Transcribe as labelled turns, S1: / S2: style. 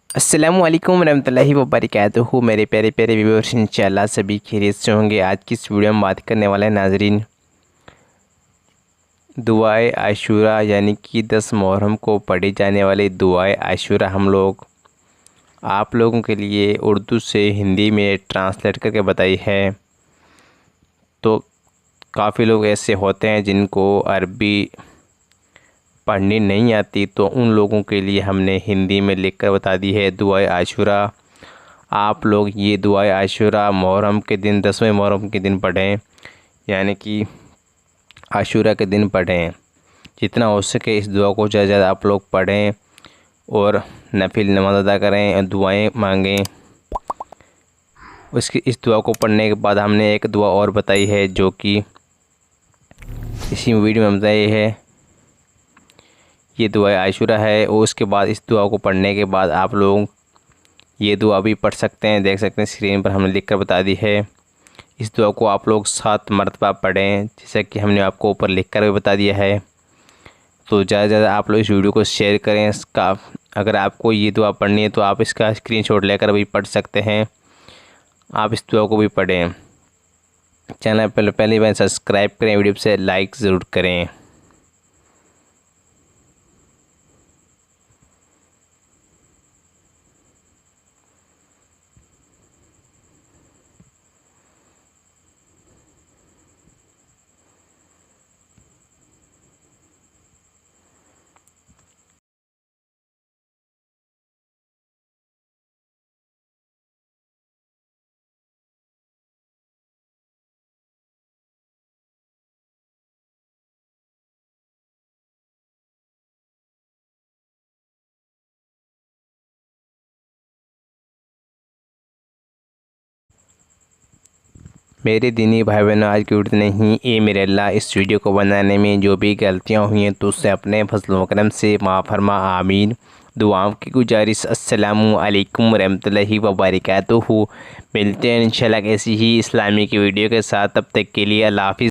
S1: अस्सलामुअलैकुम रहमतुल्लाहि व बरकातुहू। मेरे प्यारे प्यारे व्यूअर्स, इंशाल्लाह सभी खैरियत से होंगे। आज की इस वीडियो में बात करने वाले हैं नाजरीन, दुआए आशूरा यानी कि 10 मुहर्रम को पढ़ी जाने वाली दुआए आशूरा हम लोग आप लोगों के लिए उर्दू से हिंदी में ट्रांसलेट करके बताई है। तो काफ़ी लोग ऐसे होते हैं जिनको अरबी पढ़नी नहीं आती, तो उन लोगों के लिए हमने हिंदी में लिखकर बता दी है दुआए आशूरा। आप लोग ये दुआए आशूरा मुहर्रम के दिन 10वें मुहर्रम के दिन पढ़ें, यानी कि आशूरा के दिन पढ़ें। जितना हो सके इस दुआ को ज़्यादा ज़्यादा आप लोग पढ़ें और नफिल नमाज अदा करें और दुआएं मांगें। उसकी इस दुआ को पढ़ने के बाद हमने एक दुआ और बताई है जो कि इसी वीडियो में बताई है। ये दुआ आशूरा है और उसके बाद इस दुआ को पढ़ने के बाद आप लोग ये दुआ भी पढ़ सकते हैं। देख सकते हैं स्क्रीन पर हमने लिखकर बता दी है। इस दुआ को आप लोग 7 मरतबा पढ़ें, जैसा कि हमने आपको ऊपर लिखकर भी बता दिया है। तो ज़्यादा से ज़्यादा आप लोग इस वीडियो को शेयर करें। इसका अगर आपको ये दुआ पढ़नी है तो आप इसका स्क्रीनशॉट लेकर भी पढ़ सकते हैं। आप इस दुआ को भी पढ़ें। चैनल पर पहली बार सब्सक्राइब करें, वीडियो से लाइक ज़रूर करें। मेरे दीनी भाई बहनों, आज की वीडियो नहीं, ये मेरे अल्लाह इस वीडियो को बनाने में जो भी गलतियाँ हुई हैं तो उससे अपने फजल व करम से माफ़ फरमा, आमीन। दुआओं की गुजारिश। अस्सलामु अलैकुम रहमतुल्लाहि व बरकातुहू। मिलते हैं इंशाल्लाह ऐसी ही इस्लामी की वीडियो के साथ। तब तक के लिए अल्लाह हाफ़िज़।